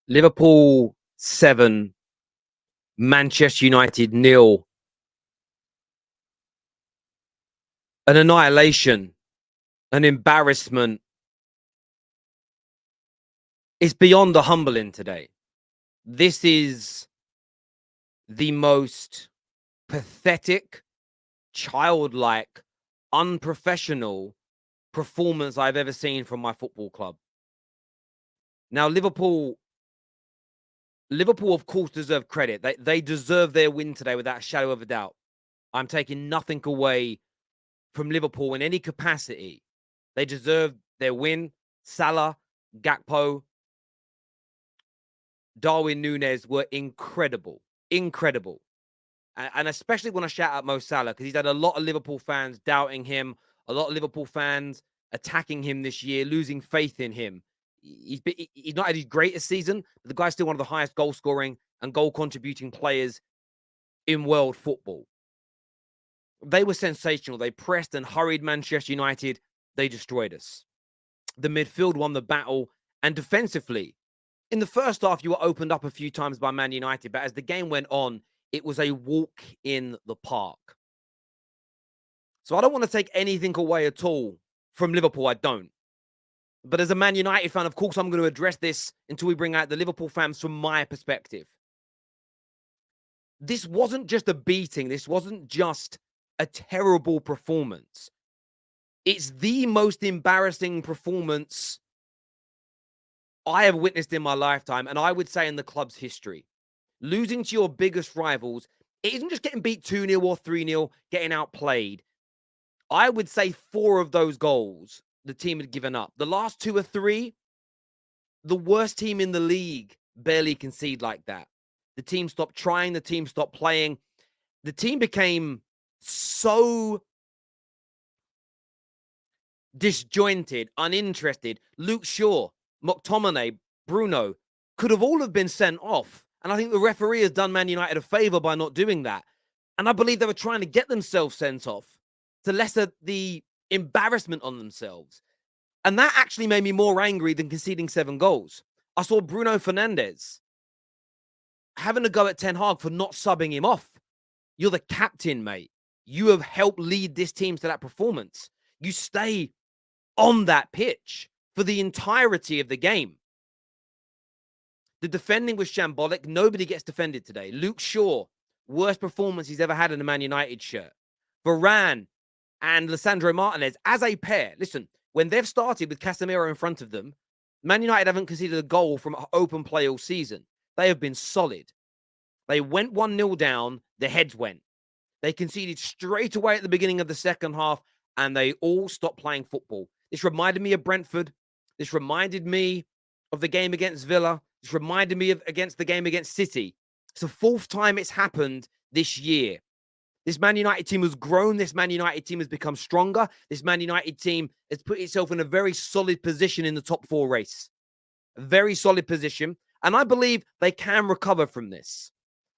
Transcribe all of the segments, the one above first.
Liverpool 7, Manchester United nil. An annihilation, an embarrassment. It's beyond the humbling today. This is the most pathetic, childlike, unprofessional performance I've ever seen from my football club. Now, Liverpool, of course, deserve credit. They deserve their win today without a shadow of a doubt. I'm taking nothing away from Liverpool in any capacity. They deserve their win. Salah, Gakpo, Darwin Núñez were incredible. Incredible. And especially when I shout out Mo Salah, because he's had a lot of Liverpool fans doubting him, a lot of Liverpool fans attacking him this year, losing faith in him. He's not had his greatest season, but the guy's still one of the highest goal scoring and goal contributing players in world football. They were sensational. They pressed and hurried Manchester United. They destroyed us. The midfield won the battle, and defensively, in the first half, you were opened up a few times by Man United, but as the game went on, it was a walk in the park. So I don't want to take anything away at all from Liverpool. I don't. But as a Man United fan, of course, I'm going to address this until we bring out the Liverpool fans from my perspective. This wasn't just a beating. This wasn't just a terrible performance. It's the most embarrassing performance I have witnessed in my lifetime, and I would say in the club's history. Losing to your biggest rivals, it isn't just getting beat 2-0 or 3-0, getting outplayed. I would say 4 of those goals the team had given up. The last 2 or 3, the worst team in the league barely concede like that. The team stopped trying, the team stopped playing. The team became so disjointed, uninterested. Luke Shaw, McTominay, Bruno could have all have been sent off. And I think the referee has done Man United a favour by not doing that. And I believe they were trying to get themselves sent off to lessen the embarrassment on themselves. And that actually made me more angry than conceding 7 goals. I saw Bruno Fernandes having a go at Ten Hag for not subbing him off. You're the captain, mate. You have helped lead this team to that performance. You stay on that pitch for the entirety of the game. The defending was shambolic. Nobody gets defended today. Luke Shaw, worst performance he's ever had in a Man United shirt. Varane and Lisandro Martinez as a pair. Listen, when they've started with Casemiro in front of them, Man United haven't conceded a goal from open play all season. They have been solid. They went 1-0 down, their heads went. They conceded straight away at the beginning of the second half, and they all stopped playing football. This reminded me of Brentford. This reminded me of the game against Villa. This reminded me of the game against City. It's the 4th time it's happened this year. This Man United team has grown. This Man United team has become stronger. This Man United team has put itself in a very solid position in the top 4 race. A very solid position. And I believe they can recover from this.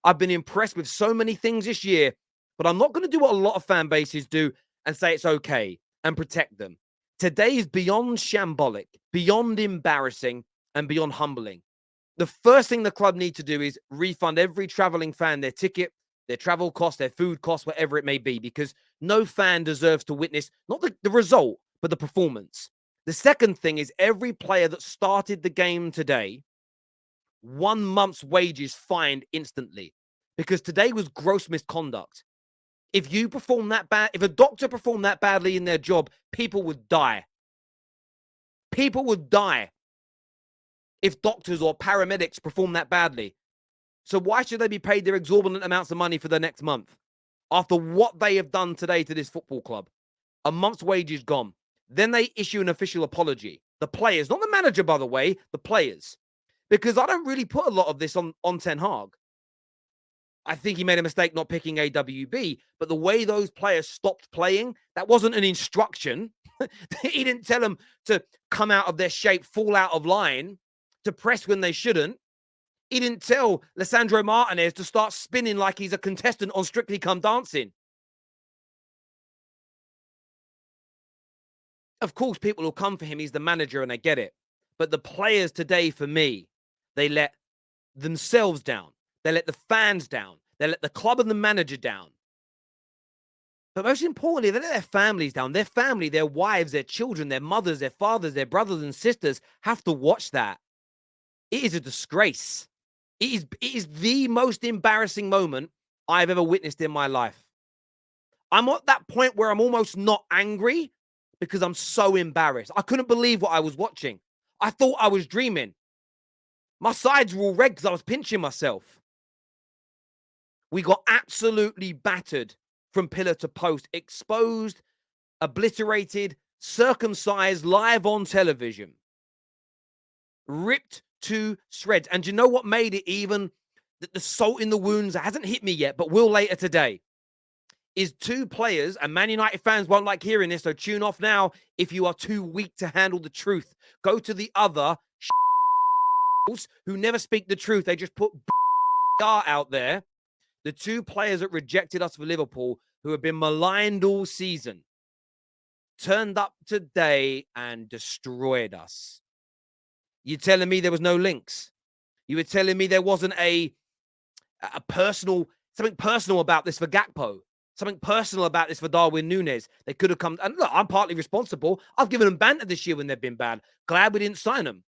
I've been impressed with so many things this year, but I'm not going to do what a lot of fan bases do and say it's okay and protect them. Today is beyond shambolic, beyond embarrassing, and beyond humbling. The first thing the club need to do is refund every traveling fan their ticket, their travel costs, their food costs, whatever it may be, because no fan deserves to witness not the result, but the performance. The second thing is every player that started the game today, 1 month's wages fined instantly, because today was gross misconduct. If you perform that bad, if a doctor performed that badly in their job, people would die. People would die if doctors or paramedics perform that badly. So why should they be paid their exorbitant amounts of money for the next month after what they have done today to this football club? A month's wages gone. Then they issue an official apology. The players, not the manager, by the way, the players. Because I don't really put a lot of this on Ten Hag. I think he made a mistake not picking AWB, but the way those players stopped playing, that wasn't an instruction. He didn't tell them to come out of their shape, fall out of line, to press when they shouldn't. He didn't tell Lisandro Martinez to start spinning like he's a contestant on Strictly Come Dancing. Of course, people will come for him. He's the manager and I get it. But the players today, for me, They let themselves down. They let the fans down. They let the club and the manager down. But most importantly, they let their families down. Their family, their wives, their children, their mothers, their fathers, their brothers and sisters have to watch that. It is a disgrace. It is the most embarrassing moment I've ever witnessed in my life. I'm at that point where I'm almost not angry because I'm so embarrassed. I couldn't believe what I was watching. I thought I was dreaming. My sides were all red because I was pinching myself. We got absolutely battered from pillar to post, exposed, obliterated, circumcised live on television, ripped to shreds. And do you know what made it even the salt in the wounds hasn't hit me yet, but will later today? Is two players, and Man United fans won't like hearing this, so tune off now if you are too weak to handle the truth. Go to the other who never speak the truth. They just put out there. The two players that rejected us for Liverpool, who have been maligned all season, turned up today and destroyed us. You're telling me there was no links? You were telling me there wasn't a personal, something personal about this for Gakpo? Something personal about this for Darwin Núñez? They could have come, and look, I'm partly responsible. I've given them banter this year when they've been bad. Glad we didn't sign them.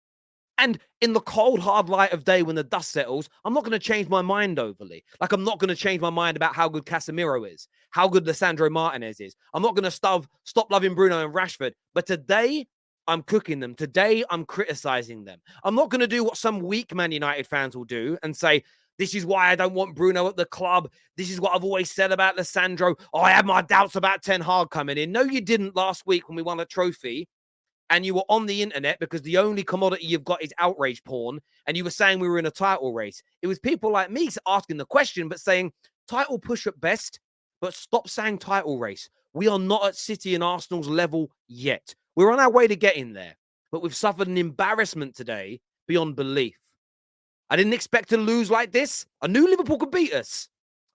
And in the cold, hard light of day when the dust settles, I'm not going to change my mind overly. Like, I'm not going to change my mind about how good Casemiro is, how good Lisandro Martinez is. I'm not going to stop loving Bruno and Rashford. But today, I'm cooking them. Today, I'm criticizing them. I'm not going to do what some weak Man United fans will do and say, this is why I don't want Bruno at the club. This is what I've always said about Lisandro. Oh, I had my doubts about Ten Hag coming in. No, you didn't last week when we won a trophy. And you were on the internet because the only commodity you've got is outrage porn. And you were saying we were in a title race. It was people like me asking the question, but saying title push at best, but stop saying title race. We are not at City and Arsenal's level yet. We're on our way to getting there, but we've suffered an embarrassment today beyond belief. I didn't expect to lose like this. I knew Liverpool could beat us.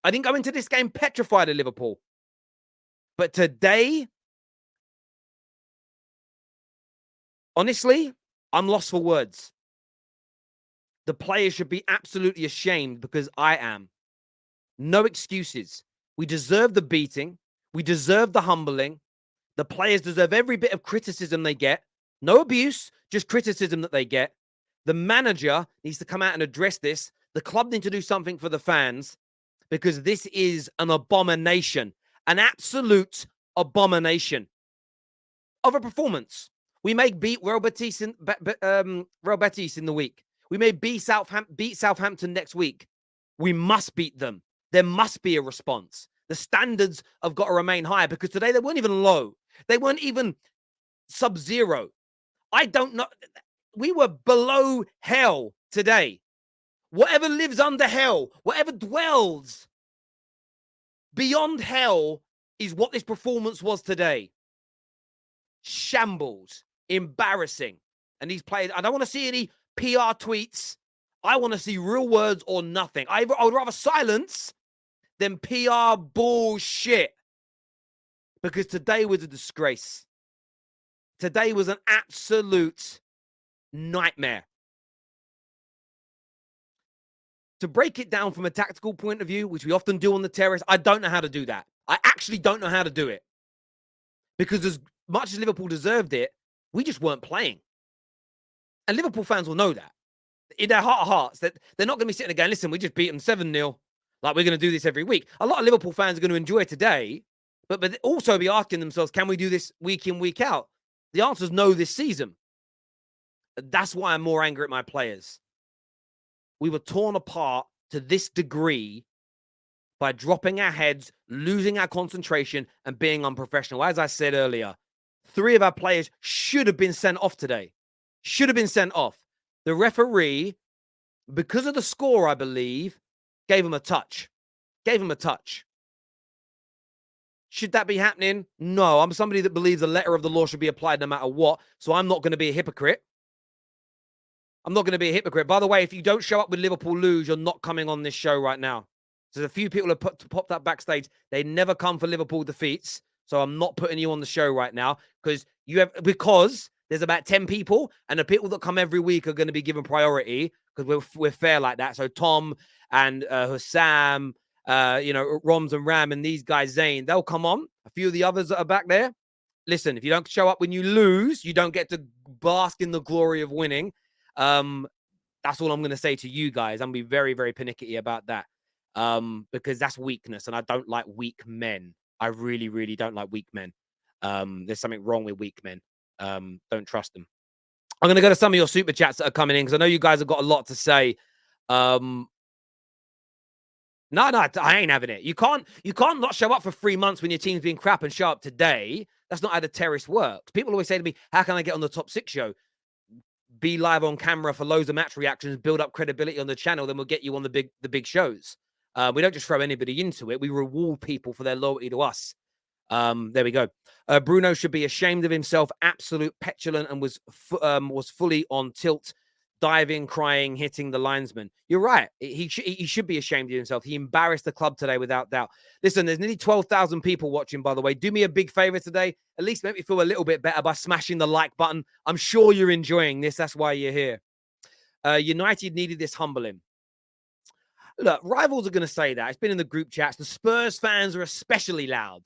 I didn't go into this game petrified of Liverpool. But today, honestly, I'm lost for words. The players should be absolutely ashamed because I am. No excuses. We deserve the beating. We deserve the humbling. The players deserve every bit of criticism they get. No abuse, just criticism that they get. The manager needs to come out and address this. The club need to do something for the fans because this is an abomination, an absolute abomination of a performance. We may beat Real Betis in the week. We may beat Southampton next week. We must beat them. There must be a response. The standards have got to remain high because today they weren't even low. They weren't even sub-zero. I don't know. We were below hell today. Whatever lives under hell, whatever dwells beyond hell is what this performance was today. Shambles. Embarrassing. And these players, I don't want to see any PR tweets. I want to see real words or nothing. I would rather silence than PR bullshit. Because today was a disgrace. Today was an absolute nightmare. To break it down from a tactical point of view, which we often do on the terrace, I don't know how to do that. I actually don't know how to do it. Because as much as Liverpool deserved it, we just weren't playing. And Liverpool fans will know that. In their heart of hearts, that they're not going to be sitting there going, listen, we just beat them 7-0. Like, we're going to do this every week. A lot of Liverpool fans are going to enjoy today, but also be asking themselves, can we do this week in, week out? The answer is no this season. That's why I'm more angry at my players. We were torn apart to this degree by dropping our heads, losing our concentration, and being unprofessional. As I said earlier, 3 of our players should have been sent off today. Should have been sent off. The referee, because of the score, I believe, gave him a touch. Gave him a touch. Should that be happening? No, I'm somebody that believes the letter of the law should be applied no matter what, so I'm not going to be a hypocrite. I'm not going to be a hypocrite. By the way, if you don't show up with Liverpool lose, you're not coming on this show right now. So a few people have popped up backstage. They never come for Liverpool defeats. So I'm not putting you on the show right now because There's about 10 people, and the people that come every week are going to be given priority because we're fair like that. So Tom and Hussam, Roms and Ram and these guys, Zayn, they'll come on. A few of the others that are back there. Listen, if you don't show up when you lose, you don't get to bask in the glory of winning. That's all I'm going to say to you guys. I'm going to be very, very pernickety about that because that's weakness, and I don't like weak men. I really, really don't like weak men. There's something wrong with weak men. Don't trust them. I'm going to go to some of your super chats that are coming in because I know you guys have got a lot to say. No, I ain't having it. You can't not show up for 3 months when your team's been crap and show up today. That's not how the terrorist works. People always say to me, how can I get on the top 6 show? Be live on camera for loads of match reactions, build up credibility on the channel, then we'll get you on the big shows. We don't just throw anybody into it. We reward people for their loyalty to us. There we go. Bruno should be ashamed of himself. Absolute petulant and was fully on tilt, diving, crying, hitting the linesman. You're right. He should be ashamed of himself. He embarrassed the club today without doubt. Listen, there's nearly 12,000 people watching, by the way. Do me a big favor today. At least make me feel a little bit better by smashing the like button. I'm sure you're enjoying this. That's why you're here. United needed this humbling. Look, rivals are going to say that. It's been in the group chats. The Spurs fans are especially loud.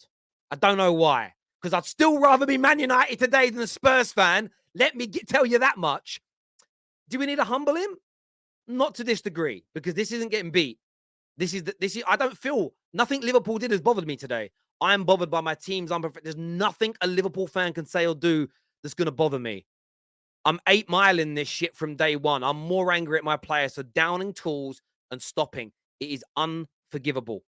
I don't know why. Because I'd still rather be Man United today than a Spurs fan. Let me tell you that much. Do we need to humble him? Not to this degree, because this isn't getting beat. I don't feel nothing Liverpool did has bothered me today. I'm bothered by my teams. There's nothing a Liverpool fan can say or do that's going to bother me. I'm 8 Mile in this shit from day one. I'm more angry at my players for downing tools and stopping. It is unforgivable.